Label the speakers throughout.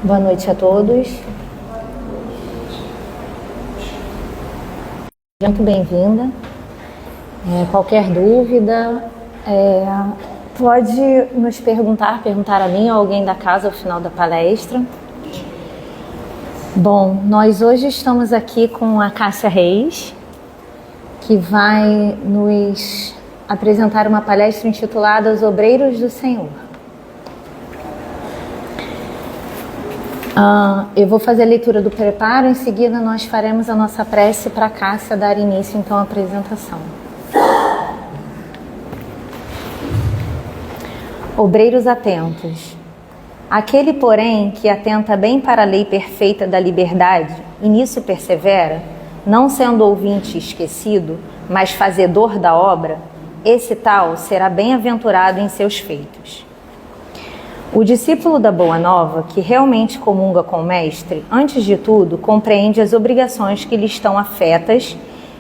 Speaker 1: Boa noite a todos. Muito bem-vinda. Qualquer dúvida, pode nos perguntar a mim ou alguém da casa ao final da palestra. Bom, nós hoje estamos aqui com a Cássia Reis, que vai nos apresentar uma palestra intitulada Os Obreiros do Senhor. Eu vou fazer a leitura do preparo, em seguida nós faremos a nossa prece para a Cássia dar início então à apresentação. Obreiros atentos. Aquele, porém, que atenta bem para a lei perfeita da liberdade e nisso persevera, não sendo ouvinte esquecido, mas fazedor da obra, esse tal será bem-aventurado em seus feitos. O discípulo da Boa Nova, que realmente comunga com o Mestre, antes de tudo, compreende as obrigações que lhe estão afetas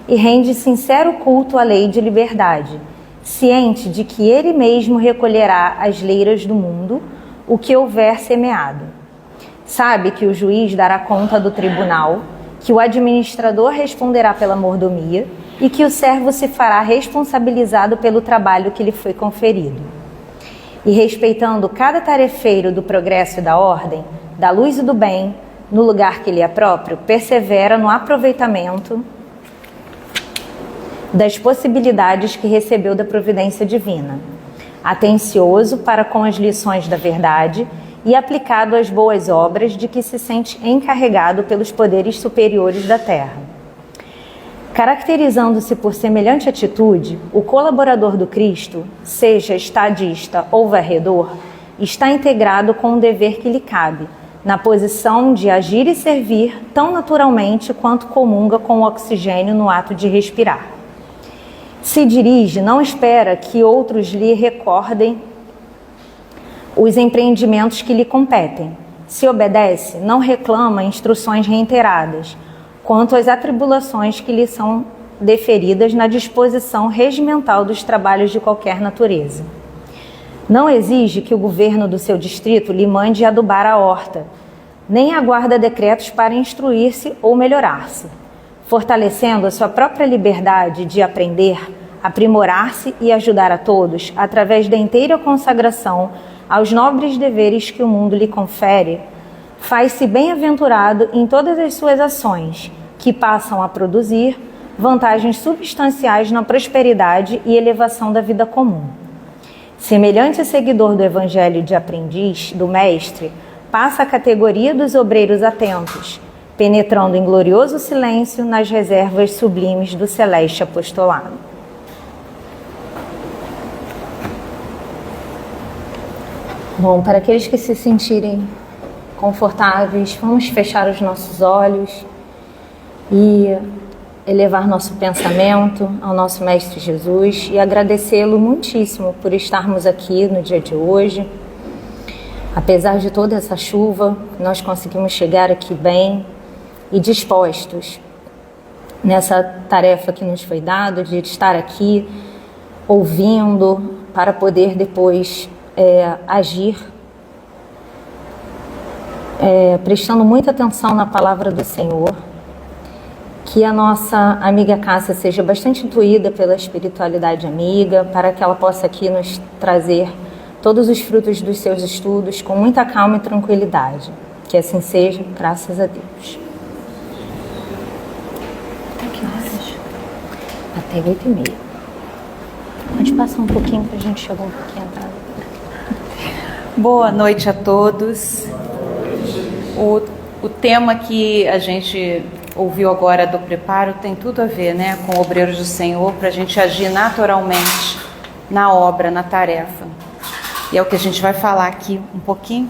Speaker 1: e rende sincero culto à lei de liberdade, ciente de que ele mesmo recolherá as leiras do mundo, o que houver semeado. Sabe que o juiz dará conta do tribunal, que o administrador responderá pela mordomia e que o servo se fará responsabilizado pelo trabalho que lhe foi conferido. E respeitando cada tarefeiro do progresso e da ordem, da luz e do bem, no lugar que lhe é próprio, persevera no aproveitamento das possibilidades que recebeu da providência divina, atencioso para com as lições da verdade e aplicado às boas obras de que se sente encarregado pelos poderes superiores da terra. Caracterizando-se por semelhante atitude, o colaborador do Cristo, seja estadista ou varredor, está integrado com o dever que lhe cabe, na posição de agir e servir tão naturalmente quanto comunga com o oxigênio no ato de respirar. Se dirige, não espera que outros lhe recordem os empreendimentos que lhe competem. Se obedece, não reclama instruções reiteradas, quanto às atribulações que lhe são deferidas na disposição regimental dos trabalhos de qualquer natureza. Não exige que o governo do seu distrito lhe mande adubar a horta, nem aguarda decretos para instruir-se ou melhorar-se, fortalecendo a sua própria liberdade de aprender, aprimorar-se e ajudar a todos através da inteira consagração aos nobres deveres que o mundo lhe confere, faz-se bem-aventurado em todas as suas ações, que passam a produzir vantagens substanciais na prosperidade e elevação da vida comum. Semelhante seguidor do Evangelho de aprendiz do Mestre, passa a categoria dos obreiros atentos, penetrando em glorioso silêncio nas reservas sublimes do celeste apostolado. Bom, para aqueles que se sentirem confortáveis, vamos fechar os nossos olhos e elevar nosso pensamento ao nosso Mestre Jesus e agradecê-lo muitíssimo por estarmos aqui no dia de hoje. Apesar de toda essa chuva, nós conseguimos chegar aqui bem e dispostos nessa tarefa que nos foi dada de estar aqui ouvindo para poder depois agir, prestando muita atenção na palavra do Senhor. Que a nossa amiga Cássia seja bastante intuída pela espiritualidade amiga, para que ela possa aqui nos trazer todos os frutos dos seus estudos com muita calma e tranquilidade. Que assim seja, graças a Deus. Até que horas? Até 8h30. Pode passar um pouquinho, que a gente chegou um pouquinho atrás.
Speaker 2: Boa noite a todos. O tema que a gente ouviu agora do preparo tem tudo a ver, né, com obreiros do Senhor, para a gente agir naturalmente na obra, na tarefa. E é o que a gente vai falar aqui um pouquinho.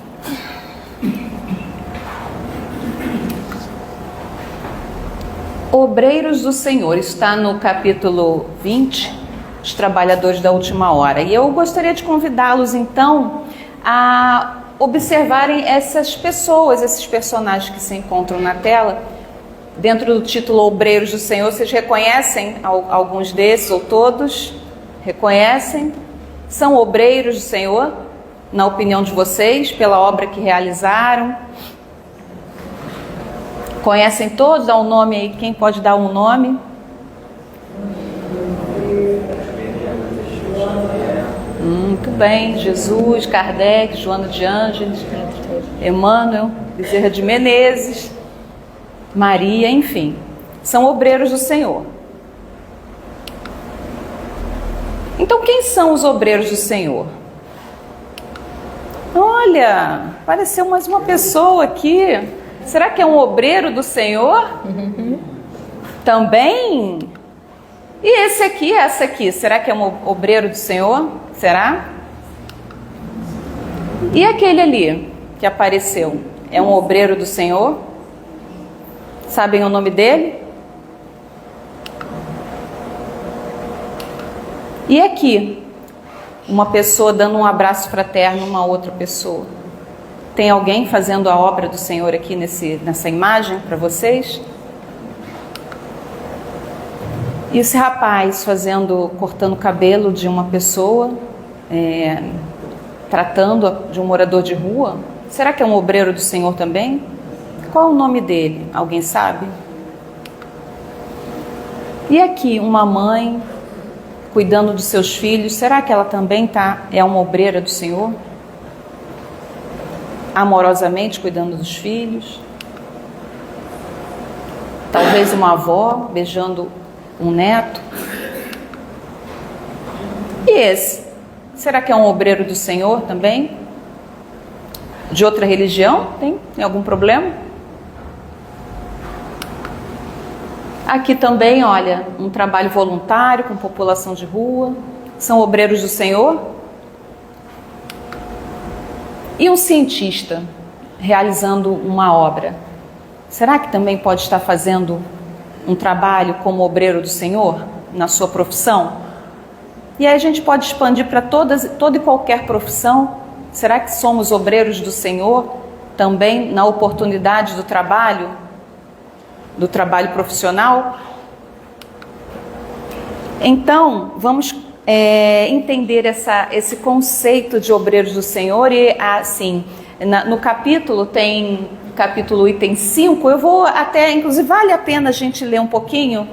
Speaker 2: Obreiros do Senhor, está no capítulo 20, os trabalhadores da última hora. E eu gostaria de convidá-los então a observarem essas pessoas, esses personagens que se encontram na tela. Dentro do título Obreiros do Senhor, vocês reconhecem alguns desses ou todos? Reconhecem? São obreiros do Senhor, na opinião de vocês, pela obra que realizaram? Conhecem todos? Dá um nome aí. Quem pode dar um nome? Muito bem. Jesus, Kardec, Joana de Ângeles, Emmanuel, Bezerra de Menezes, Maria, enfim. São obreiros do Senhor. Então, quem são os obreiros do Senhor? Olha, apareceu mais uma pessoa aqui. Será que é um obreiro do Senhor? Também? E esse aqui, essa aqui, será que é um obreiro do Senhor? Será? E aquele ali que apareceu, é um obreiro do Senhor? Sabem o nome dele? E aqui, uma pessoa dando um abraço fraterno a uma outra pessoa. Tem alguém fazendo a obra do Senhor aqui nessa imagem para vocês? E esse rapaz cortando o cabelo de uma pessoa, tratando de um morador de rua, será que é um obreiro do Senhor também? Qual é o nome dele? Alguém sabe? E aqui, uma mãe cuidando dos seus filhos, será que ela também é uma obreira do Senhor? Amorosamente cuidando dos filhos? Talvez uma avó beijando um neto? E esse? Será que é um obreiro do Senhor também? De outra religião? Tem algum problema? Aqui também, olha, um trabalho voluntário com população de rua. São obreiros do Senhor? E um cientista realizando uma obra? Será que também pode estar fazendo um trabalho como obreiro do Senhor na sua profissão? E aí a gente pode expandir para toda e qualquer profissão. Será que somos obreiros do Senhor também na oportunidade do trabalho profissional? Então, vamos entender esse conceito de obreiros do Senhor. E assim, no capítulo item 5, eu vou até, inclusive vale a pena a gente ler um pouquinho,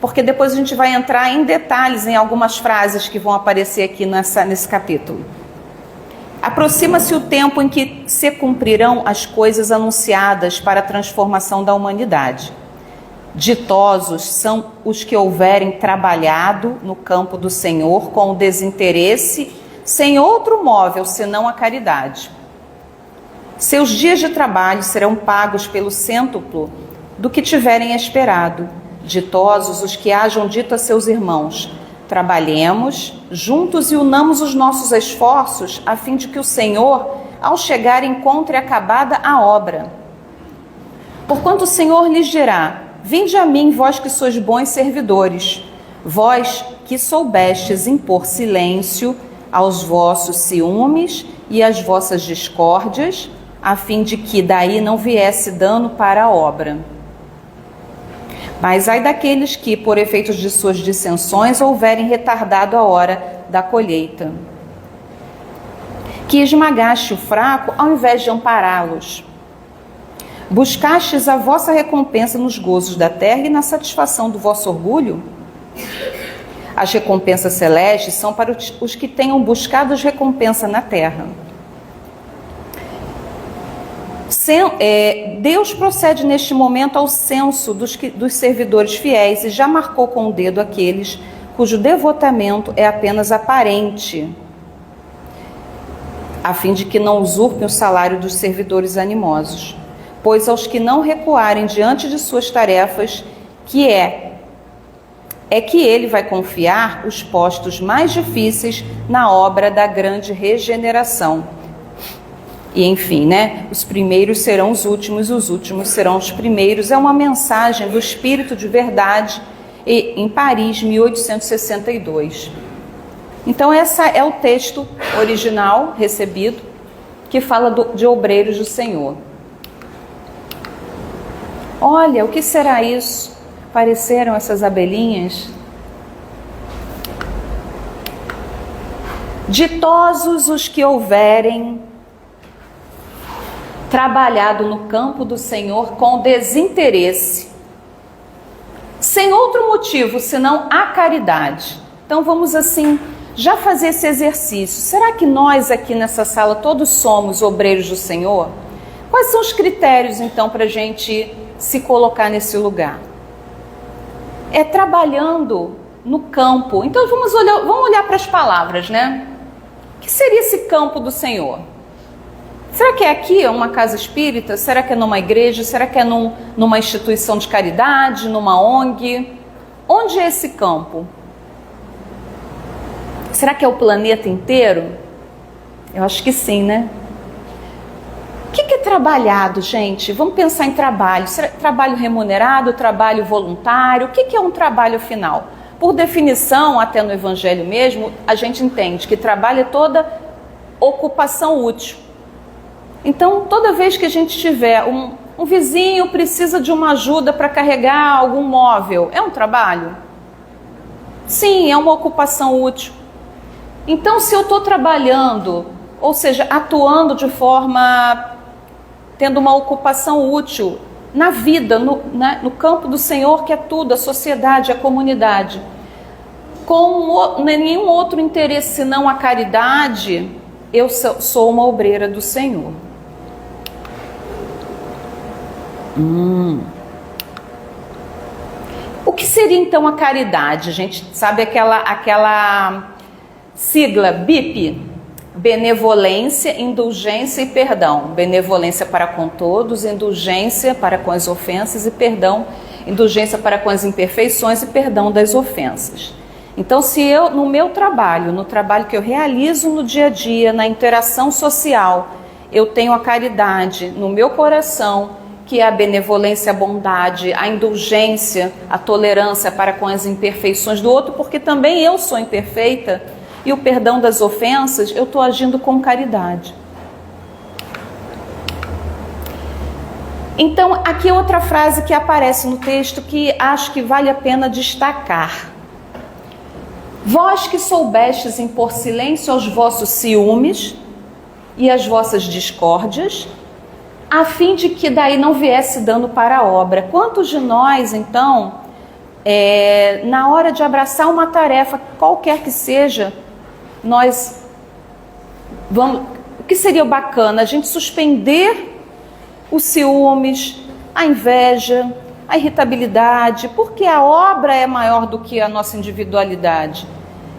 Speaker 2: porque depois a gente vai entrar em detalhes em algumas frases que vão aparecer aqui nesse capítulo. Aproxima-se o tempo em que se cumprirão as coisas anunciadas para a transformação da humanidade. Ditosos são os que houverem trabalhado no campo do Senhor com o desinteresse, sem outro móvel senão a caridade. Seus dias de trabalho serão pagos pelo cêntuplo do que tiverem esperado. Ditosos os que hajam dito a seus irmãos: trabalhemos juntos e unamos os nossos esforços, a fim de que o Senhor, ao chegar, encontre acabada a obra. Porquanto o Senhor lhes dirá: vinde a mim, vós que sois bons servidores, vós que soubestes impor silêncio aos vossos ciúmes e às vossas discórdias, a fim de que daí não viesse dano para a obra. Mas ai daqueles que, por efeitos de suas dissensões, houverem retardado a hora da colheita, que esmagaste o fraco ao invés de ampará-los. Buscastes a vossa recompensa nos gozos da terra e na satisfação do vosso orgulho? As recompensas celestes são para os que tenham buscado as recompensas na terra. Deus procede neste momento ao censo dos servidores fiéis e já marcou com o dedo aqueles cujo devotamento é apenas aparente, a fim de que não usurpem o salário dos servidores animosos. Pois aos que não recuarem diante de suas tarefas, que ele vai confiar os postos mais difíceis na obra da grande regeneração. E enfim, os primeiros serão os últimos serão os primeiros. É uma mensagem do Espírito de Verdade em Paris, 1862. Então esse é o texto original recebido, que fala de obreiros do Senhor. Olha, o que será isso? Apareceram essas abelhinhas? Ditosos os que houverem trabalhado no campo do Senhor com desinteresse, sem outro motivo senão a caridade. Então vamos assim já fazer esse exercício. Será que nós aqui nessa sala todos somos obreiros do Senhor? Quais são os critérios então para a gente se colocar nesse lugar? É trabalhando no campo. Então vamos olhar para as palavras, né? O que seria esse campo do Senhor? Será que é aqui, é uma casa espírita? Será que é numa igreja? Será que é numa instituição de caridade? Numa ONG? Onde é esse campo? Será que é o planeta inteiro? Eu acho que sim, né? O que é trabalhado, gente? Vamos pensar em trabalho. Será trabalho remunerado, trabalho voluntário? O que é um trabalho final? Por definição, até no Evangelho mesmo, a gente entende que trabalho é toda ocupação útil. Então, toda vez que a gente tiver um vizinho precisa de uma ajuda para carregar algum móvel, é um trabalho? Sim, é uma ocupação útil. Então, se eu estou trabalhando, ou seja, atuando de forma, tendo uma ocupação útil na vida, no campo do Senhor, que é tudo, a sociedade, a comunidade, com nenhum outro interesse senão a caridade, eu sou uma obreira do Senhor. O que seria então a caridade? A gente sabe aquela sigla BIP, benevolência, indulgência e perdão. Benevolência para com todos, indulgência para com as ofensas e perdão, indulgência para com as imperfeições e perdão das ofensas. Então, se eu, no meu trabalho, no trabalho que eu realizo no dia a dia, na interação social, eu tenho a caridade no meu coração, que é a benevolência, a bondade, a indulgência, a tolerância para com as imperfeições do outro, porque também eu sou imperfeita, e o perdão das ofensas, eu estou agindo com caridade. Então, aqui é outra frase que aparece no texto que acho que vale a pena destacar. Vós que soubestes impor silêncio aos vossos ciúmes e às vossas discórdias, a fim de que daí não viesse dano para a obra. Quantos de nós, então, na hora de abraçar uma tarefa, qualquer que seja, nós vamos... O que seria bacana? A gente suspender os ciúmes, a inveja, a irritabilidade, porque a obra é maior do que a nossa individualidade.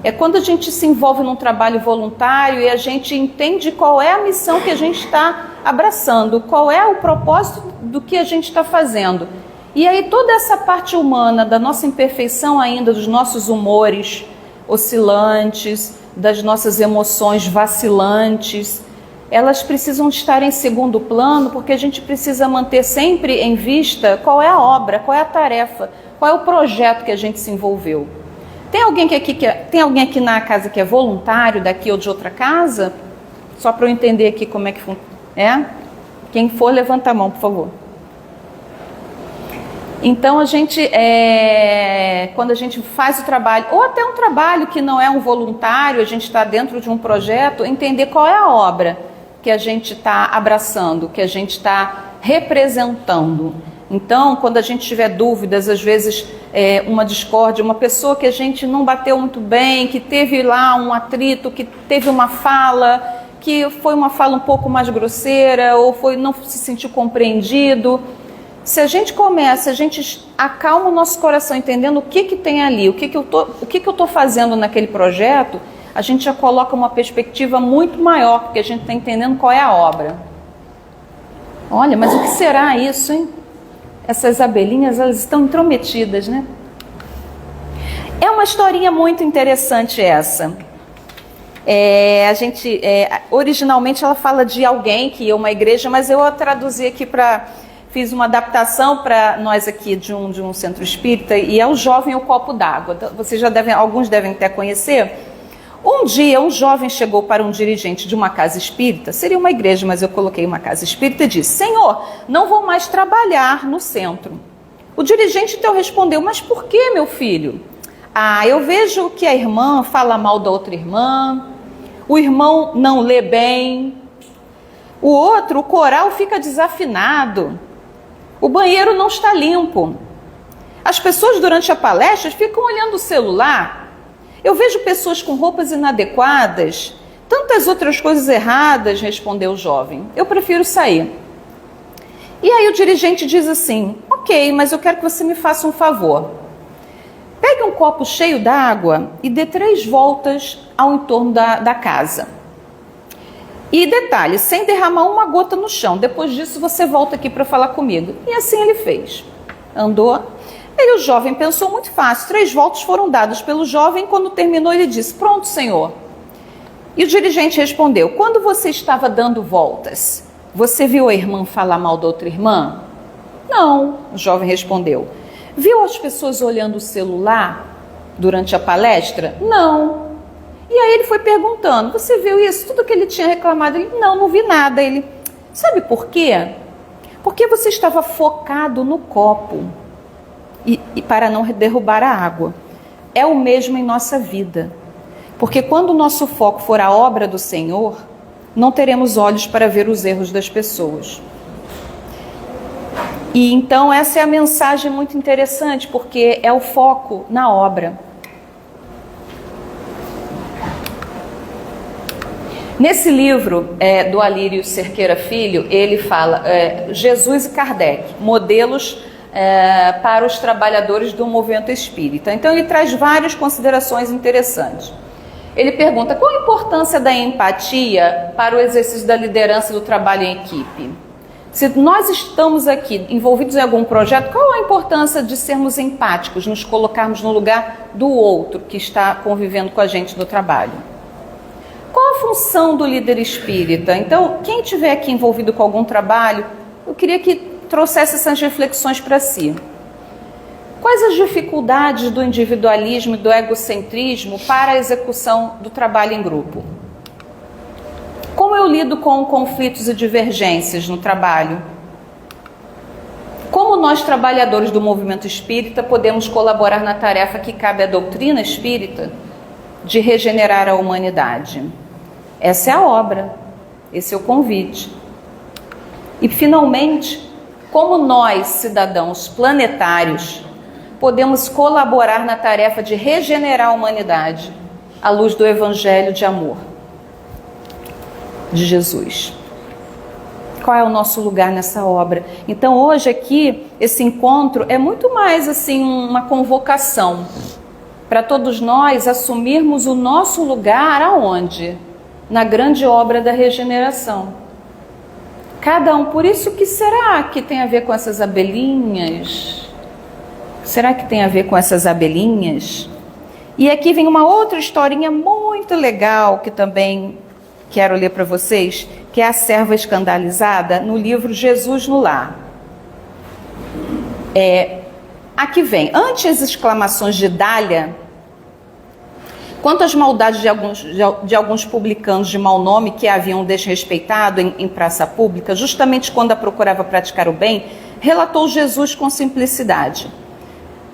Speaker 2: É quando a gente se envolve num trabalho voluntário e a gente entende qual é a missão que a gente está abraçando, qual é o propósito do que a gente está fazendo. E aí toda essa parte humana, da nossa imperfeição ainda, dos nossos humores oscilantes, das nossas emoções vacilantes, elas precisam estar em segundo plano, porque a gente precisa manter sempre em vista qual é a obra, qual é a tarefa, qual é o projeto que a gente se envolveu. Tem alguém aqui na casa que é voluntário daqui ou de outra casa? Só para eu entender aqui como é que funciona. Quem for, levanta a mão, por favor. Então, quando a gente faz o trabalho, ou até um trabalho que não é um voluntário, a gente está dentro de um projeto, entender qual é a obra que a gente está abraçando, que a gente está representando. Então, quando a gente tiver dúvidas, às vezes uma discórdia, uma pessoa que a gente não bateu muito bem, que teve lá um atrito, que teve uma fala, que foi uma fala um pouco mais grosseira, ou não se sentiu compreendido. Se a gente acalma o nosso coração entendendo o que tem ali, o que eu estou fazendo naquele projeto, a gente já coloca uma perspectiva muito maior, porque a gente está entendendo qual é a obra. Olha, mas o que será isso, hein? Essas abelhinhas, elas estão intrometidas, né? É uma historinha muito interessante essa. Originalmente ela fala de alguém que ia a uma igreja, mas eu a traduzi aqui fiz uma adaptação para nós aqui de um centro espírita, e é o jovem e o copo d'água. Alguns devem até conhecer. Um dia um jovem chegou para um dirigente de uma casa espírita, seria uma igreja, mas eu coloquei uma casa espírita, e disse: Senhor, não vou mais trabalhar no centro. O dirigente então respondeu: mas por que, meu filho? Eu vejo que a irmã fala mal da outra irmã, o irmão não lê bem, O outro, o coral fica desafinado. O banheiro não está limpo. As pessoas durante a palestra ficam olhando o celular. Eu vejo pessoas com roupas inadequadas, tantas outras coisas erradas, respondeu o jovem. Eu prefiro sair. E aí o dirigente diz assim, ok, mas eu quero que você me faça um favor. Pegue um copo cheio d'água e dê 3 voltas ao entorno da casa. E detalhe, sem derramar uma gota no chão. Depois disso você volta aqui para falar comigo. E assim ele fez. Andou. Aí o jovem pensou muito fácil. 3 voltas foram dadas pelo jovem. Quando terminou ele disse, pronto, senhor. E o dirigente respondeu, quando você estava dando voltas, você viu a irmã falar mal da outra irmã? Não, o jovem respondeu. Viu as pessoas olhando o celular durante a palestra? Não. E aí ele foi perguntando, você viu isso? Tudo que ele tinha reclamado, ele, não vi nada. Ele, sabe por quê? Porque você estava focado no copo e para não derrubar a água. É o mesmo em nossa vida. Porque quando o nosso foco for a obra do Senhor, não teremos olhos para ver os erros das pessoas. E então essa é a mensagem muito interessante, porque é o foco na obra. Nesse livro do Alírio Cerqueira Filho, ele fala Jesus e Kardec, modelos para os trabalhadores do movimento espírita. Então ele traz várias considerações interessantes. Ele pergunta, qual a importância da empatia para o exercício da liderança do trabalho em equipe? Se nós estamos aqui envolvidos em algum projeto, qual a importância de sermos empáticos, nos colocarmos no lugar do outro que está convivendo com a gente no trabalho? Qual a função do líder espírita? Então, quem estiver aqui envolvido com algum trabalho, eu queria que trouxesse essas reflexões para si. Quais as dificuldades do individualismo e do egocentrismo para a execução do trabalho em grupo? Como eu lido com conflitos e divergências no trabalho? Como nós, trabalhadores do movimento espírita, podemos colaborar na tarefa que cabe à doutrina espírita de regenerar a humanidade? Essa é a obra, esse é o convite. E, finalmente, como nós, cidadãos planetários, podemos colaborar na tarefa de regenerar a humanidade à luz do Evangelho de amor de Jesus? Qual é o nosso lugar nessa obra? Então, hoje aqui, esse encontro é muito mais assim uma convocação para todos nós assumirmos o nosso lugar aonde? Na grande obra da regeneração. Cada um, por isso que será que tem a ver com essas abelhinhas? Será que tem a ver com essas abelhinhas? E aqui vem uma outra historinha muito legal que também quero ler para vocês, que é a serva escandalizada no livro Jesus no Lar. Aqui vem, ante as exclamações de Dália, quanto às maldades de alguns publicanos de mau nome que a haviam desrespeitado em praça pública, justamente quando a procurava praticar o bem, relatou Jesus com simplicidade.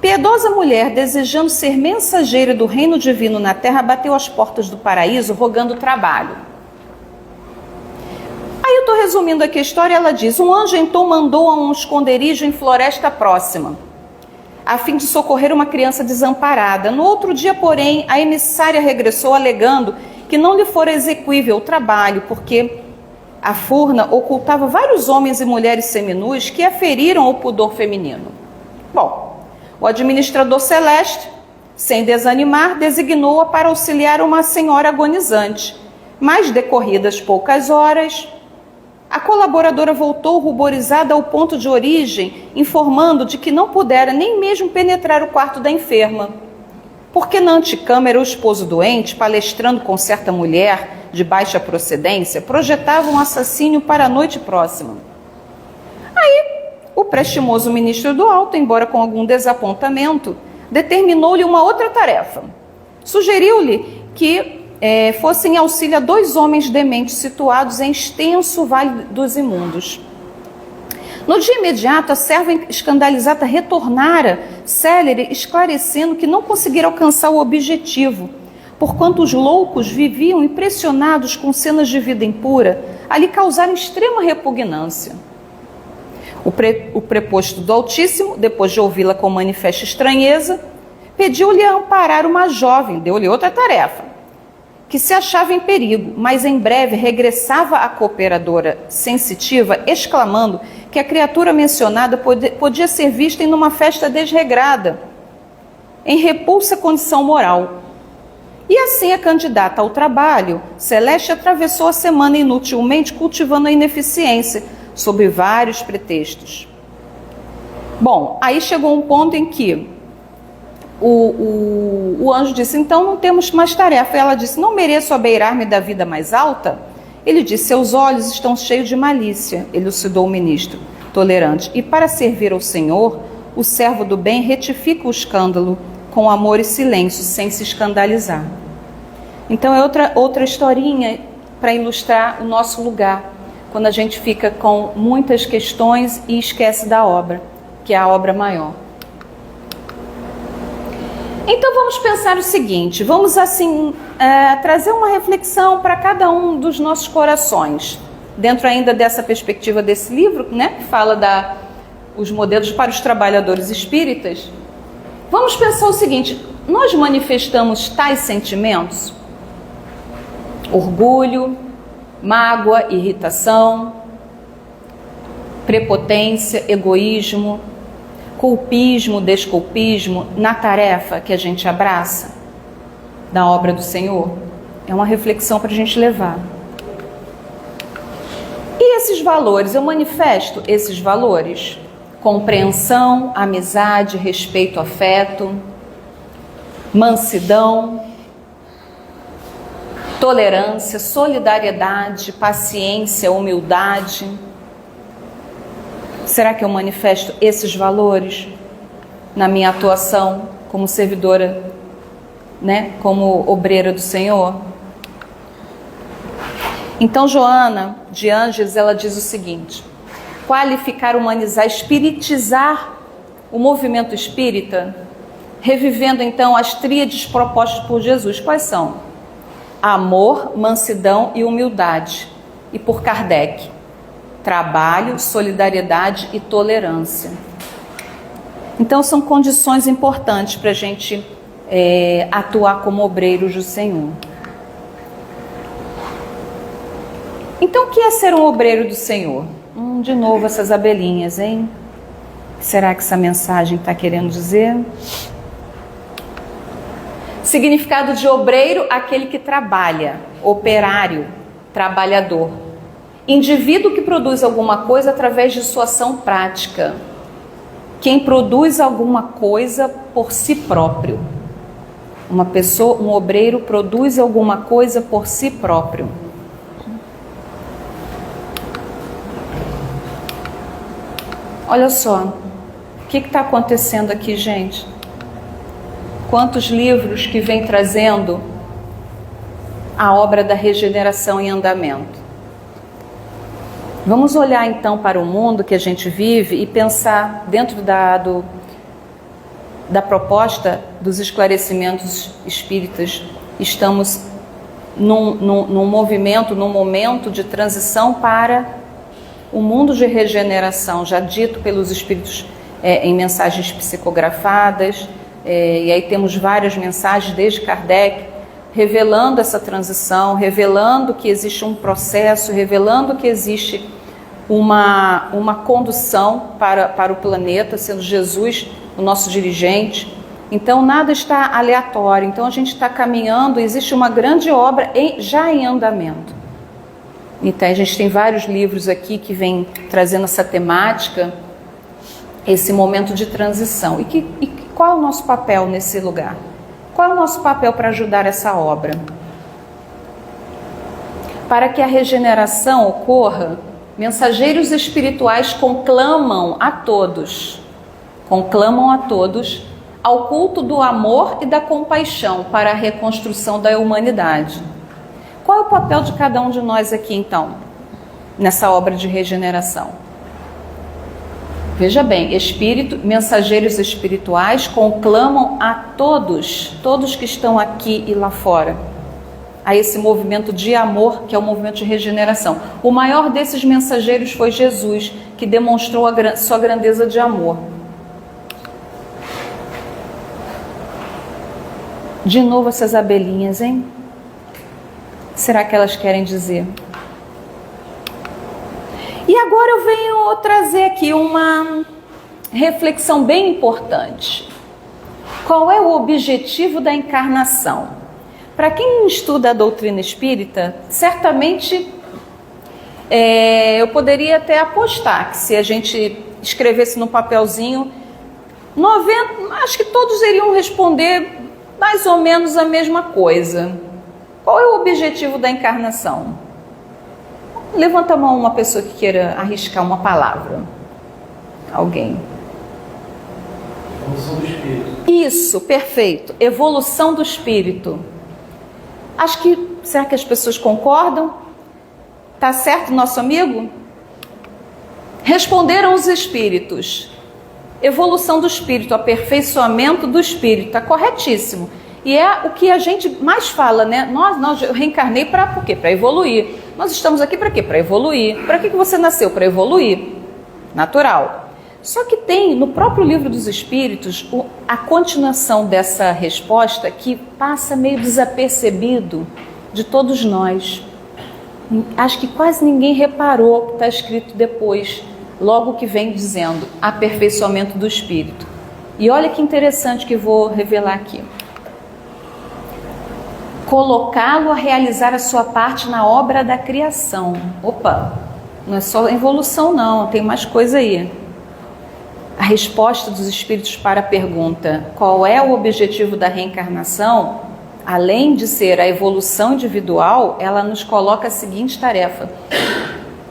Speaker 2: Piedosa mulher, desejando ser mensageira do reino divino na terra, bateu às portas do paraíso, rogando trabalho. Aí eu estou resumindo aqui a história, ela diz, um anjo então mandou a um esconderijo em floresta próxima, a fim de socorrer uma criança desamparada. No outro dia, porém, a emissária regressou alegando que não lhe fora exequível o trabalho, porque a furna ocultava vários homens e mulheres seminus que a feriram ao pudor feminino. Bom, o administrador celeste, sem desanimar, designou-a para auxiliar uma senhora agonizante. Mas, decorridas poucas horas, a colaboradora voltou ruborizada ao ponto de origem, informando de que não pudera nem mesmo penetrar o quarto da enferma. Porque na anticâmara o esposo doente, palestrando com certa mulher de baixa procedência, projetava um assassínio para a noite próxima. Aí, o prestimoso ministro do Alto, embora com algum desapontamento, determinou-lhe uma outra tarefa. Sugeriu-lhe que fossem em auxílio a 2 homens dementes situados em extenso vale dos imundos. No dia imediato, a serva escandalizada retornara, célere, esclarecendo que não conseguira alcançar o objetivo, porquanto os loucos viviam impressionados com cenas de vida impura, a lhe causarem extrema repugnância. O preposto do Altíssimo, depois de ouvi-la com manifesta estranheza, pediu-lhe a amparar uma jovem, deu-lhe outra tarefa, que se achava em perigo, mas em breve regressava a cooperadora sensitiva, exclamando que a criatura mencionada podia ser vista em uma festa desregrada, em repulsa condição moral. E assim a candidata ao trabalho, Celeste atravessou a semana inutilmente cultivando a ineficiência, sob vários pretextos. Bom, aí chegou um ponto em que o anjo disse, então não temos mais tarefa. E ela disse, não mereço abeirar-me da vida mais alta? Ele disse, seus olhos estão cheios de malícia, elucidou o ministro, tolerante. E para servir ao Senhor, o servo do bem retifica o escândalo com amor e silêncio, sem se escandalizar. Então é outra historinha para ilustrar o nosso lugar, quando a gente fica com muitas questões e esquece da obra, que é a obra maior. Então vamos pensar o seguinte, vamos assim trazer uma reflexão para cada um dos nossos corações, dentro ainda dessa perspectiva desse livro, né, que fala os modelos para os trabalhadores espíritas. Vamos pensar o seguinte, nós manifestamos tais sentimentos? Orgulho, mágoa, irritação, prepotência, egoísmo, culpismo, desculpismo na tarefa que a gente abraça da obra do Senhor? É uma reflexão para a gente levar. E esses valores, eu manifesto esses valores? Compreensão, amizade, respeito, afeto, mansidão, tolerância, solidariedade, paciência, humildade. Será que eu manifesto esses valores na minha atuação como servidora, né, como obreira do Senhor? Então Joana de Ângeles, ela diz o seguinte, qualificar, humanizar, espiritizar o movimento espírita, revivendo então as tríades propostas por Jesus. Quais são? Amor, mansidão e humildade. E por Kardec, trabalho, solidariedade e tolerância. Então são condições importantes para a gente atuar como obreiros do Senhor. Então o que é ser um obreiro do Senhor? De novo essas abelhinhas, hein? Será que essa mensagem está querendo dizer? Significado de obreiro, aquele que trabalha, operário, trabalhador. Indivíduo que produz alguma coisa através de sua ação prática. Quem produz alguma coisa por si próprio. Uma pessoa, um obreiro produz alguma coisa por si próprio. Olha só, o que está acontecendo aqui, gente? Quantos livros que vem trazendo a obra da regeneração em andamento. Vamos olhar então para o mundo que a gente vive e pensar dentro da proposta dos esclarecimentos espíritas. Estamos num movimento, num momento de transição para o mundo de regeneração, já dito pelos espíritos em mensagens psicografadas, e aí temos várias mensagens desde Kardec, revelando essa transição, revelando que existe um processo, revelando que existe uma condução para o planeta, sendo Jesus o nosso dirigente. Então nada está aleatório, então a gente está caminhando, existe uma grande obra já em andamento. Então a gente tem vários livros aqui que vêm trazendo essa temática, esse momento de transição. E qual é o nosso papel nesse lugar? Qual é o nosso papel para ajudar essa obra? Para que a regeneração ocorra, mensageiros espirituais conclamam a todos ao culto do amor e da compaixão para a reconstrução da humanidade. Qual é o papel de cada um de nós aqui, então, nessa obra de regeneração? Veja bem, mensageiros espirituais conclamam a todos que estão aqui e lá fora, a esse movimento de amor, que é o movimento de regeneração. O maior desses mensageiros foi Jesus, que demonstrou sua grandeza de amor. De novo essas abelhinhas, hein? Será que elas querem dizer? E agora eu venho trazer aqui uma reflexão bem importante. Qual é o objetivo da encarnação? Para quem estuda a doutrina espírita, certamente eu poderia até apostar que se a gente escrevesse no papelzinho, acho que todos iriam responder mais ou menos a mesma coisa. Qual é o objetivo da encarnação? Levanta a mão uma pessoa que queira arriscar uma palavra. Alguém?
Speaker 3: Evolução do espírito.
Speaker 2: Isso, perfeito. Evolução do espírito. Acho que, será que as pessoas concordam? Tá certo, nosso amigo? Responderam os espíritos. Evolução do espírito, aperfeiçoamento do espírito. Tá corretíssimo. E é o que a gente mais fala, né? Eu reencarnei para quê? Para evoluir. Nós estamos aqui para quê? Para evoluir. Para que você nasceu? Para evoluir. Natural. Só que tem no próprio Livro dos Espíritos a continuação dessa resposta que passa meio desapercebido de todos nós. Acho que quase ninguém reparou o que está escrito depois, logo que vem dizendo aperfeiçoamento do espírito. E olha que interessante que vou revelar aqui. Colocá-lo a realizar a sua parte na obra da criação. Opa, não é só evolução não, tem mais coisa aí. A resposta dos espíritos para a pergunta, qual é o objetivo da reencarnação? Além de ser a evolução individual, ela nos coloca a seguinte tarefa,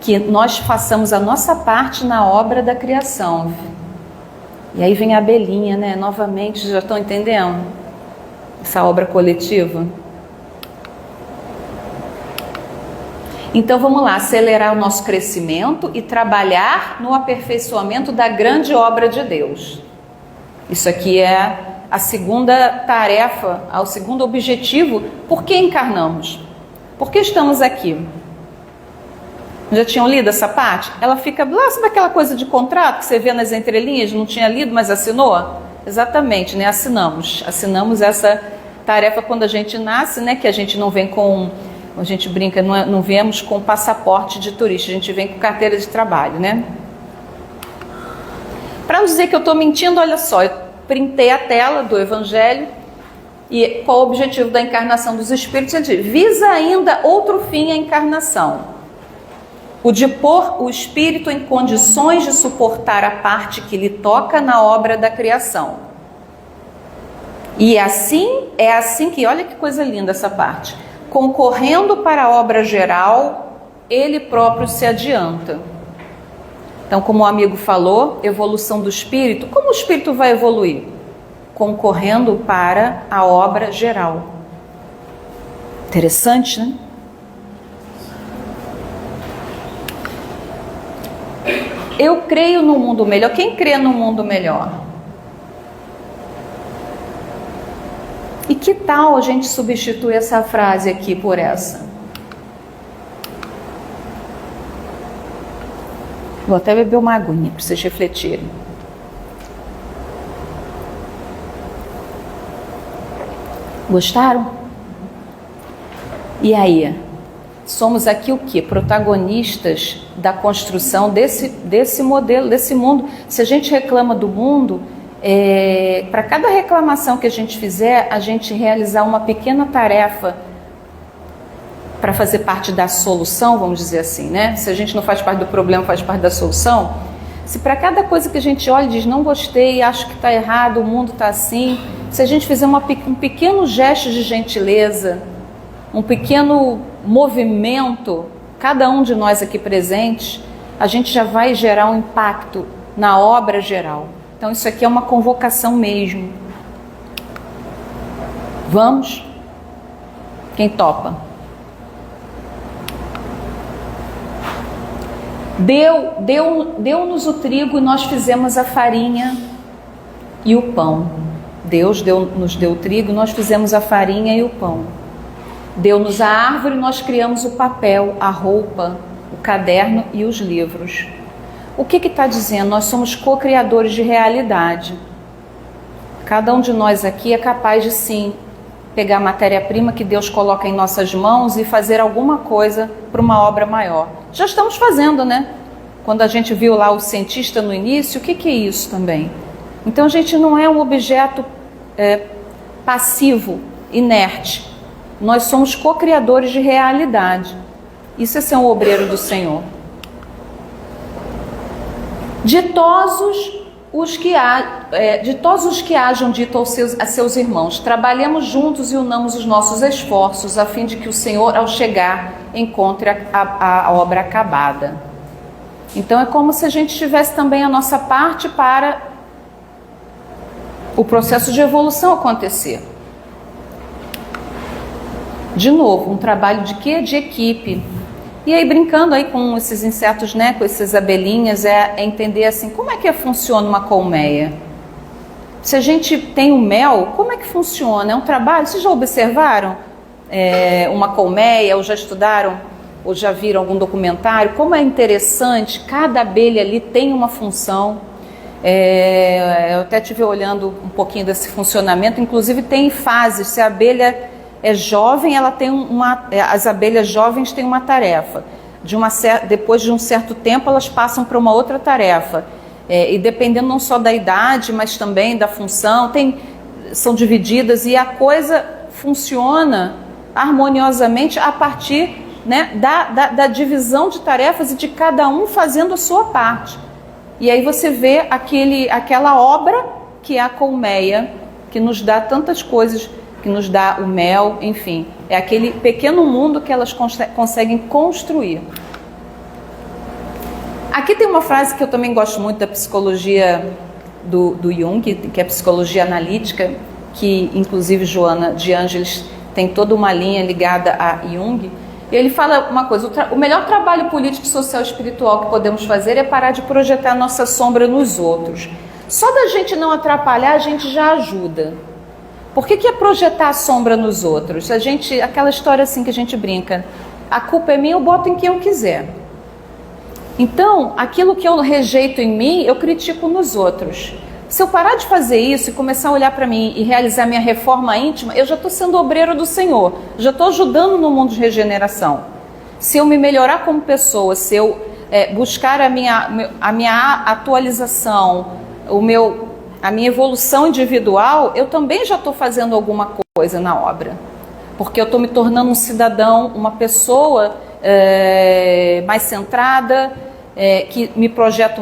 Speaker 2: que nós façamos a nossa parte na obra da criação. E aí vem a abelhinha, né? Novamente, já estão entendendo? Essa obra coletiva. Então vamos lá, acelerar o nosso crescimento e trabalhar no aperfeiçoamento da grande obra de Deus. Isso aqui é a segunda tarefa, o segundo objetivo. Por que encarnamos? Por que estamos aqui? Já tinham lido essa parte? Ela fica lá, sabe aquela coisa de contrato que você vê nas entrelinhas, não tinha lido, mas assinou? Exatamente, né? Assinamos essa tarefa quando a gente nasce, né? Que a gente não vem com... A gente brinca, não viemos com passaporte de turista, a gente vem com carteira de trabalho, né? Para não dizer que eu estou mentindo, olha só, eu printei a tela do Evangelho e qual o objetivo da encarnação dos espíritos? Ele visa ainda outro fim a encarnação, o de pôr o espírito em condições de suportar a parte que lhe toca na obra da criação. E é assim que, olha que coisa linda essa parte, concorrendo para a obra geral, ele próprio se adianta. Então, como o amigo falou, evolução do espírito, como o espírito vai evoluir? Concorrendo para a obra geral. Interessante, né? Eu creio no mundo melhor. Quem crê no mundo melhor? E que tal a gente substituir essa frase aqui por essa? Vou até beber uma aguinha para vocês refletirem. Gostaram? E aí? Somos aqui o quê? Protagonistas da construção desse modelo, desse mundo. Se a gente reclama do mundo... para cada reclamação que a gente fizer, a gente realizar uma pequena tarefa para fazer parte da solução, vamos dizer assim, né? Se a gente não faz parte do problema, faz parte da solução. Se para cada coisa que a gente olha e diz, não gostei, acho que está errado, o mundo está assim, se a gente fizer um pequeno gesto de gentileza, um pequeno movimento, cada um de nós aqui presentes, a gente já vai gerar um impacto na obra geral. Então isso aqui é uma convocação mesmo. Vamos? Quem topa? Deu-nos o trigo e nós fizemos a farinha e o pão. Deus nos deu o trigo, nós fizemos a farinha e o pão. Deu-nos a árvore e nós criamos o papel, a roupa, o caderno e os livros. O que está dizendo? Nós somos co-criadores de realidade. Cada um de nós aqui é capaz de sim pegar a matéria-prima que Deus coloca em nossas mãos e fazer alguma coisa para uma obra maior. Já estamos fazendo, né? Quando a gente viu lá o cientista no início, o que é isso também? Então a gente não é um objeto passivo, inerte. Nós somos co-criadores de realidade. Isso é ser um obreiro do Senhor. Ditosos os que hajam dito a seus irmãos, trabalhemos juntos e unamos os nossos esforços, a fim de que o Senhor, ao chegar, encontre a obra acabada. Então é como se a gente tivesse também a nossa parte para o processo de evolução acontecer. De novo, um trabalho de quê? De equipe. E aí, brincando aí com esses insetos, né, com essas abelhinhas, é entender assim, como é que funciona uma colmeia? Se a gente tem o mel, como é que funciona? É um trabalho? Vocês já observaram uma colmeia, ou já estudaram, ou já viram algum documentário? Como é interessante, cada abelha ali tem uma função. Eu até estive olhando um pouquinho desse funcionamento, inclusive tem fases. Se a abelha é jovem, ela tem as abelhas jovens têm uma tarefa. Depois de um certo tempo, elas passam para uma outra tarefa. E dependendo não só da idade, mas também da função, são divididas e a coisa funciona harmoniosamente a partir, né, da divisão de tarefas e de cada um fazendo a sua parte. E aí você vê aquela obra que é a colmeia, que nos dá tantas coisas, que nos dá o mel, enfim. É aquele pequeno mundo que elas conseguem construir. Aqui tem uma frase que eu também gosto muito da psicologia do Jung, que é a psicologia analítica, que inclusive Joana de Ângeles tem toda uma linha ligada a Jung. E ele fala uma coisa, o melhor trabalho político, social e espiritual que podemos fazer é parar de projetar nossa sombra nos outros. Só da gente não atrapalhar, a gente já ajuda. Por que é projetar a sombra nos outros? Aquela história assim que a gente brinca, a culpa é minha, eu boto em quem eu quiser. Então, aquilo que eu rejeito em mim, eu critico nos outros. Se eu parar de fazer isso e começar a olhar para mim e realizar minha reforma íntima, eu já estou sendo obreiro do Senhor, já estou ajudando no mundo de regeneração. Se eu me melhorar como pessoa, se eu buscar a minha atualização, a minha evolução individual, eu também já estou fazendo alguma coisa na obra. Porque eu estou me tornando um cidadão, uma pessoa mais centrada, que me projeto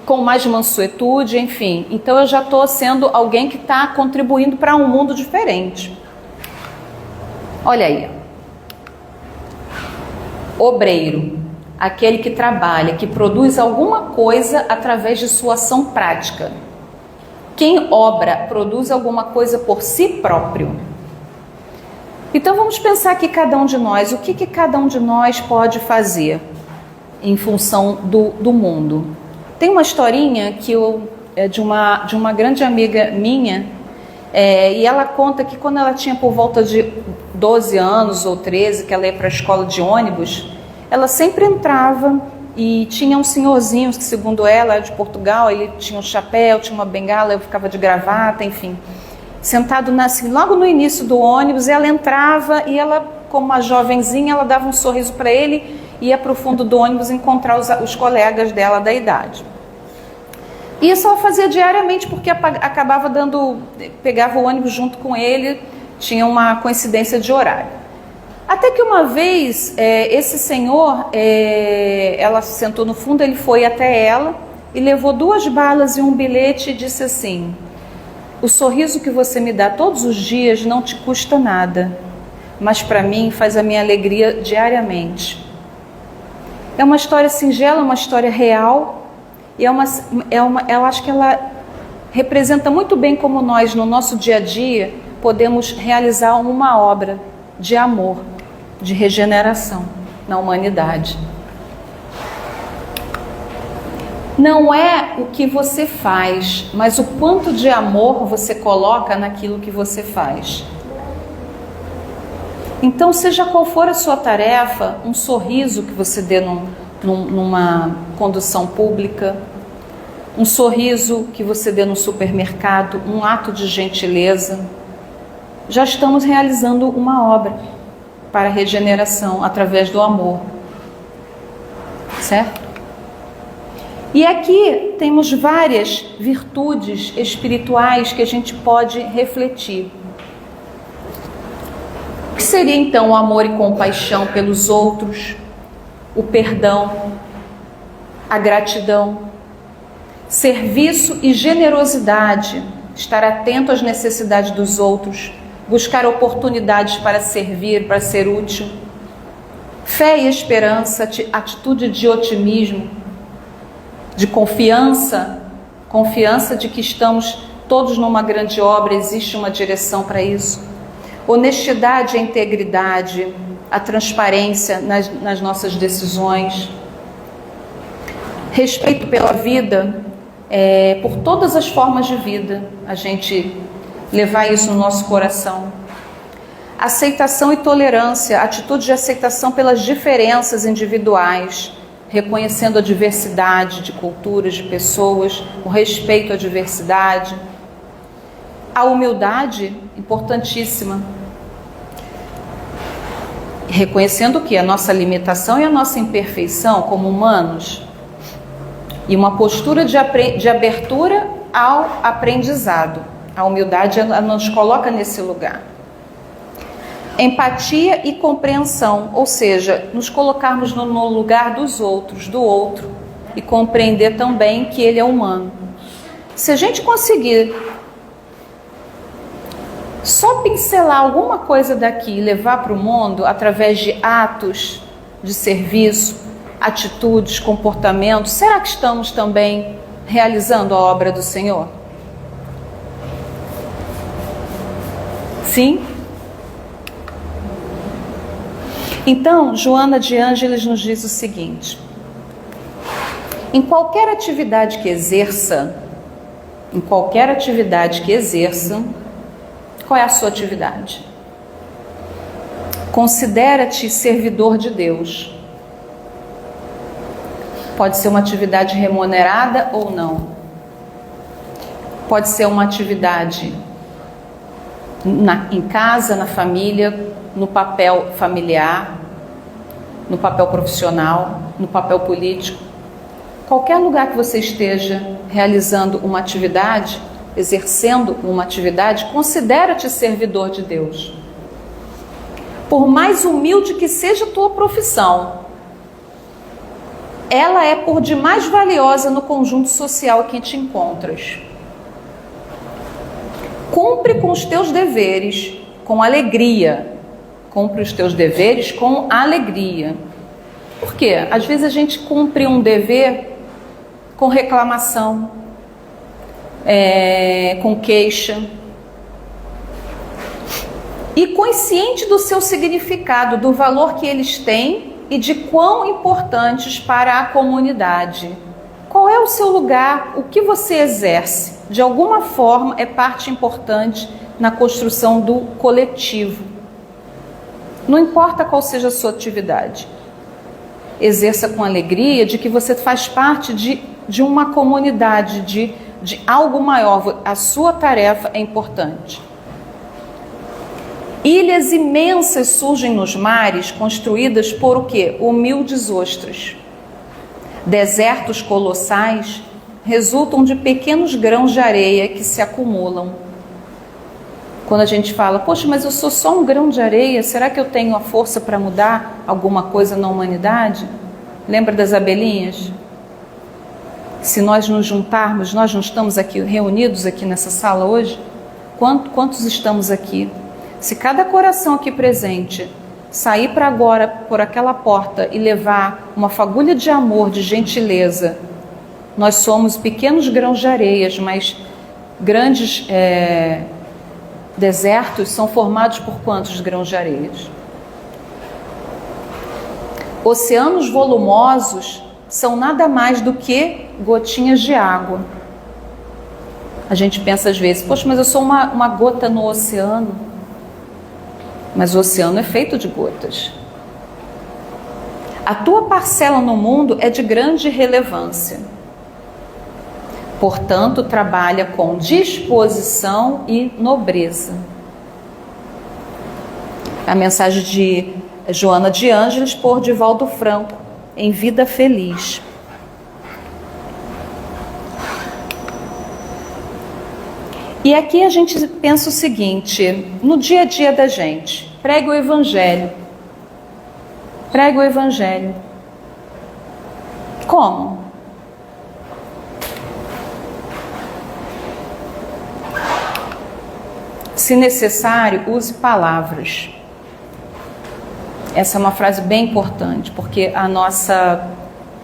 Speaker 2: com mais mansuetude, enfim. Então eu já estou sendo alguém que está contribuindo para um mundo diferente. Olha aí. Obreiro, aquele que trabalha, que produz alguma coisa através de sua ação prática. Quem obra, produz alguma coisa por si próprio. Então vamos pensar aqui cada um de nós, o que cada um de nós pode fazer em função do mundo. Tem uma historinha que de uma grande amiga minha, e ela conta que quando ela tinha por volta de 12 anos ou 13, que ela ia para a escola de ônibus, ela sempre entrava e tinha um senhorzinho, que segundo ela era de Portugal, ele tinha um chapéu, tinha uma bengala, eu ficava de gravata, enfim. Sentado logo no início do ônibus, ela entrava e ela, como uma jovenzinha, ela dava um sorriso para ele e ia para o fundo do ônibus encontrar os colegas dela da idade. E isso ela fazia diariamente, porque acabava pegava o ônibus junto com ele, tinha uma coincidência de horário. Até que uma vez, esse senhor, ela se sentou no fundo, ele foi até ela e levou 2 balas e um bilhete e disse assim: o sorriso que você me dá todos os dias não te custa nada, mas para mim faz a minha alegria diariamente. É uma história singela, uma história real, e eu acho que ela representa muito bem como nós, no nosso dia a dia, podemos realizar uma obra de amor. de regeneração na humanidade. Não é o que você faz, mas o quanto de amor você coloca naquilo que você faz. Então, seja qual for a sua tarefa, um sorriso que você dê numa condução pública, um sorriso que você dê no supermercado, um ato de gentileza, já estamos realizando uma obra para a regeneração através do amor, certo? E aqui temos várias virtudes espirituais que a gente pode refletir. O que seria então o amor e compaixão pelos outros, o perdão, a gratidão, serviço e generosidade, estar atento às necessidades dos outros, buscar oportunidades para servir, para ser útil, fé e esperança, atitude de otimismo, de confiança de que estamos todos numa grande obra, existe uma direção para isso. Honestidade e integridade, a transparência nas nossas decisões. Respeito pela vida, por todas as formas de vida, a gente levar isso no nosso coração. Aceitação e tolerância, atitude de aceitação pelas diferenças individuais, reconhecendo a diversidade de culturas, de pessoas, o respeito à diversidade. A humildade, importantíssima. Reconhecendo que a nossa limitação e a nossa imperfeição como humanos, e uma postura de abertura ao aprendizado. A humildade nos coloca nesse lugar. Empatia e compreensão, ou seja, nos colocarmos no lugar dos outros, do outro, e compreender também que ele é humano. Se a gente conseguir só pincelar alguma coisa daqui e levar para o mundo através de atos de serviço, atitudes, comportamentos, será que estamos também realizando a obra do Senhor? Sim? Então, Joana de Ângeles nos diz o seguinte: em qualquer atividade que exerça, qual é a sua atividade? Considera-te servidor de Deus. Pode ser uma atividade remunerada ou não. Pode ser uma atividade em casa, na família, no papel familiar, no papel profissional, no papel político. Qualquer lugar que você esteja realizando uma atividade, exercendo uma atividade, considera-te servidor de Deus. Por mais humilde que seja a tua profissão, ela é por demais valiosa no conjunto social em que te encontras. Cumpre com os teus deveres com alegria. Cumpre os teus deveres com alegria. Por quê? Às vezes a gente cumpre um dever com reclamação, com queixa. E consciente do seu significado, do valor que eles têm e de quão importantes para a comunidade. Qual é o seu lugar? O que você exerce? De alguma forma é parte importante na construção do coletivo. Não importa qual seja a sua atividade. Exerça com alegria de que você faz parte de uma comunidade, de algo maior. A sua tarefa é importante. Ilhas imensas surgem nos mares, construídas por o quê? Humildes ostras. Desertos colossais resultam de pequenos grãos de areia que se acumulam. Quando a gente fala, poxa, mas eu sou só um grão de areia, será que eu tenho a força para mudar alguma coisa na humanidade? Lembra das abelhinhas? Se nós nos juntarmos, nós não estamos aqui reunidos aqui nessa sala hoje? Quantos estamos aqui? Se cada coração aqui presente sair para agora por aquela porta e levar uma fagulha de amor, de gentileza, nós somos pequenos grãos de areias, mas grandes desertos são formados por quantos grãos de areias? Oceanos volumosos são nada mais do que gotinhas de água. A gente pensa às vezes, poxa, mas eu sou uma gota no oceano. Mas o oceano é feito de gotas. A tua parcela no mundo é de grande relevância. Portanto, trabalha com disposição e nobreza. A mensagem de Joana de Ângeles por Divaldo Franco, em Vida Feliz. E aqui a gente pensa o seguinte, no dia a dia da gente, pregue o Evangelho. Pregue o Evangelho. Como? Se necessário, use palavras. Essa é uma frase bem importante, porque a nossa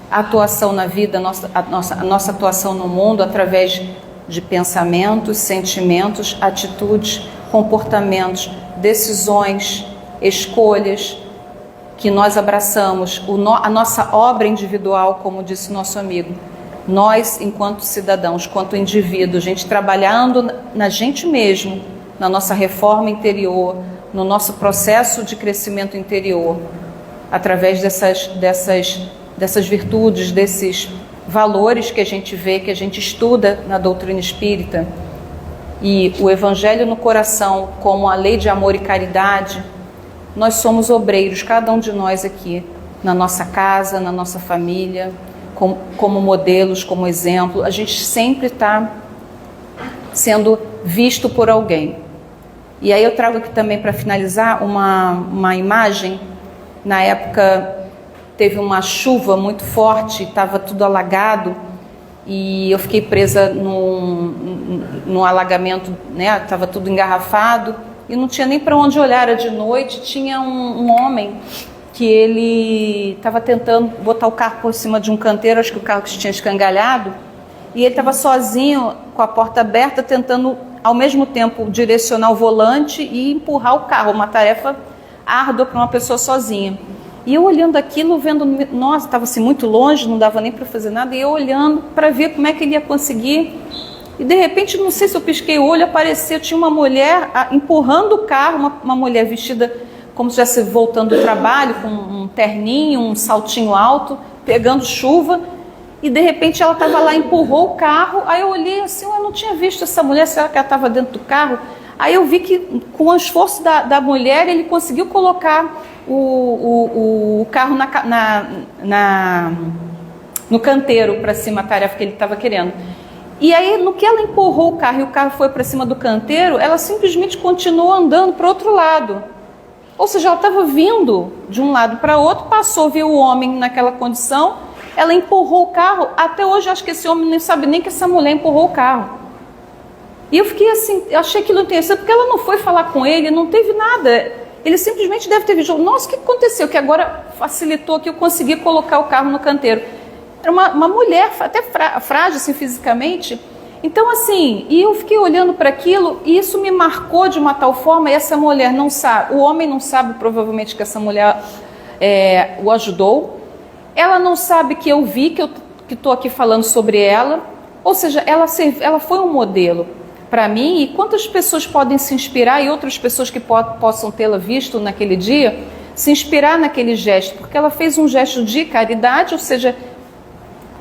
Speaker 2: atuação na vida, a nossa atuação no mundo, através de pensamentos, sentimentos, atitudes, comportamentos, decisões, escolhas, que nós abraçamos, a nossa obra individual, como disse nosso amigo, nós, enquanto cidadãos, enquanto indivíduos, a gente trabalhando na gente mesmo, na nossa reforma interior, no nosso processo de crescimento interior, através dessas virtudes, desses valores que a gente vê, que a gente estuda na doutrina espírita, e o Evangelho no coração como a lei de amor e caridade, nós somos obreiros, cada um de nós aqui, na nossa casa, na nossa família, como modelos, como exemplo. A gente sempre está sendo visto por alguém. E aí eu trago aqui também para finalizar uma imagem. Na época teve uma chuva muito forte, estava tudo alagado e eu fiquei presa num alagamento, né? Estava tudo engarrafado e não tinha nem para onde olhar. Era de noite, tinha um homem que ele estava tentando botar o carro por cima de um canteiro, acho que o carro que tinha escangalhado, e ele estava sozinho com a porta aberta, tentando ao mesmo tempo direcionar o volante e empurrar o carro, uma tarefa árdua para uma pessoa sozinha. E eu olhando aquilo, vendo, nossa, estava assim muito longe, não dava nem para fazer nada, e eu olhando para ver como é que ele ia conseguir. E de repente, não sei se eu pisquei o olho, apareceu, tinha uma mulher empurrando o carro, uma mulher vestida como se estivesse voltando do trabalho, com um terninho, um saltinho alto, pegando chuva, e de repente ela estava lá, empurrou o carro. Aí eu olhei assim, eu não tinha visto essa mulher, será que ela estava dentro do carro? Aí eu vi que com o esforço da mulher, ele conseguiu colocar o carro no canteiro para cima, a tarefa que ele estava querendo. E aí, no que ela empurrou o carro e o carro foi para cima do canteiro, ela simplesmente continuou andando para o outro lado. Ou seja, ela estava vindo de um lado para outro, passou, viu o homem naquela condição, ela empurrou o carro. Até hoje, acho que esse homem nem sabe nem que essa mulher empurrou o carro. E eu fiquei assim, eu achei aquilo interessante, porque ela não foi falar com ele, não teve nada. Ele simplesmente deve ter visto, nossa, o que aconteceu? Que agora facilitou que eu consegui colocar o carro no canteiro. Era uma mulher, até frágil assim, fisicamente. Então assim, e eu fiquei olhando para aquilo, e isso me marcou de uma tal forma, e essa mulher não sabe, o homem não sabe provavelmente que essa mulher o ajudou. Ela não sabe que eu vi, que estou aqui falando sobre ela. Ou seja, ela foi um modelo para mim, e quantas pessoas podem se inspirar, e outras pessoas que possam tê-la visto naquele dia, se inspirar naquele gesto, porque ela fez um gesto de caridade, ou seja,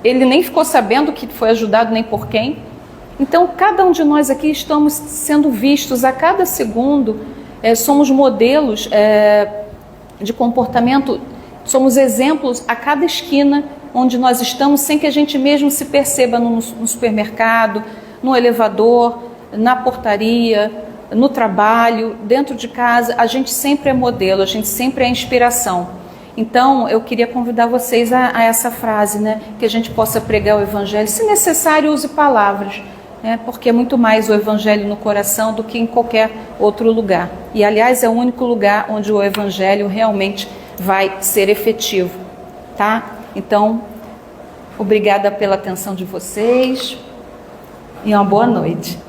Speaker 2: ele nem ficou sabendo que foi ajudado nem por quem. Então, cada um de nós aqui estamos sendo vistos a cada segundo, somos modelos de comportamento, somos exemplos a cada esquina onde nós estamos, sem que a gente mesmo se perceba no supermercado, no elevador, na portaria, no trabalho, dentro de casa. A gente sempre é modelo, a gente sempre é inspiração. Então, eu queria convidar vocês a essa frase, né? Que a gente possa pregar o Evangelho. Se necessário, use palavras, né? Porque é muito mais o Evangelho no coração do que em qualquer outro lugar. E, aliás, é o único lugar onde o Evangelho realmente vai ser efetivo, tá? Então, obrigada pela atenção de vocês e uma boa noite.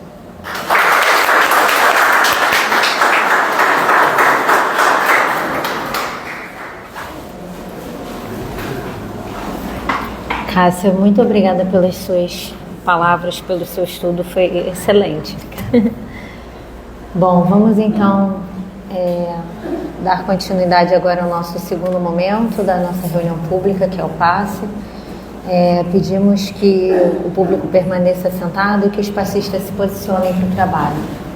Speaker 1: Cássia, muito obrigada pelas suas palavras, pelo seu estudo, foi excelente. Bom, vamos então dar continuidade agora ao nosso segundo momento da nossa reunião pública, que é o passe. Pedimos que o público permaneça sentado e que os passistas se posicionem para o trabalho.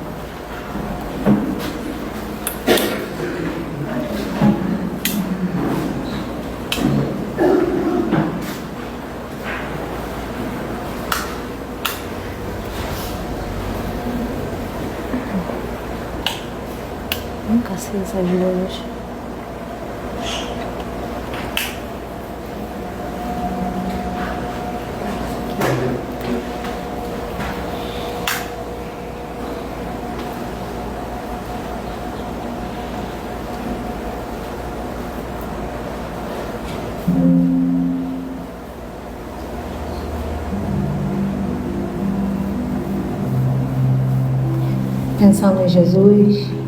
Speaker 1: Nunca sei essas luzes. Pensando em Jesus,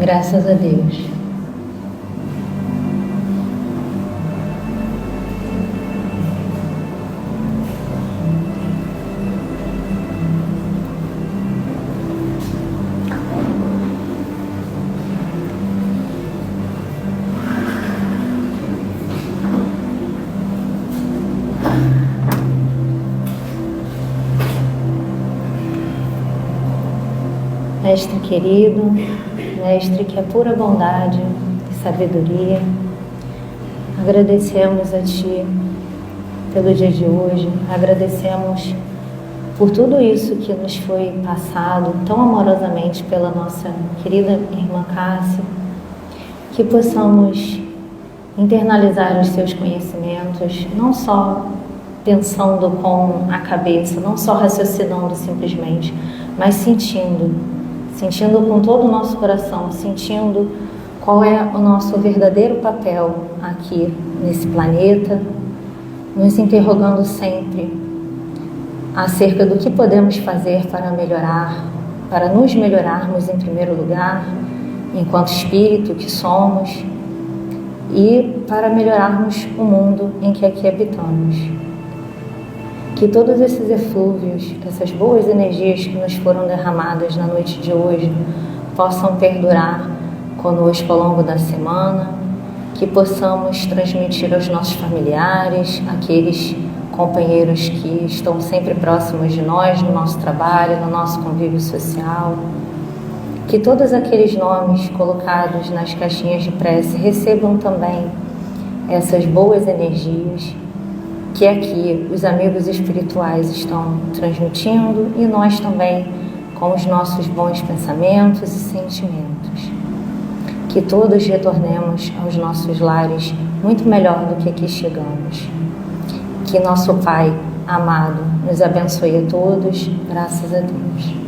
Speaker 1: graças a Deus. Mestre querido, Mestre que é pura bondade e sabedoria, agradecemos a Ti pelo dia de hoje, agradecemos por tudo isso que nos foi passado tão amorosamente pela nossa querida irmã Cássia, que possamos internalizar os Seus conhecimentos, não só pensando com a cabeça, não só raciocinando simplesmente, mas sentindo com todo o nosso coração, sentindo qual é o nosso verdadeiro papel aqui nesse planeta, nos interrogando sempre acerca do que podemos fazer para melhorar, para nos melhorarmos em primeiro lugar, enquanto espírito que somos, e para melhorarmos o mundo em que aqui habitamos. Que todos esses eflúvios, essas boas energias que nos foram derramadas na noite de hoje, possam perdurar conosco ao longo da semana, que possamos transmitir aos nossos familiares, aqueles companheiros que estão sempre próximos de nós, no nosso trabalho, no nosso convívio social. Que todos aqueles nomes colocados nas caixinhas de prece recebam também essas boas energias que aqui os amigos espirituais estão transmitindo e nós também com os nossos bons pensamentos e sentimentos. Que todos retornemos aos nossos lares muito melhor do que aqui chegamos. Que nosso Pai amado nos abençoe a todos, graças a Deus.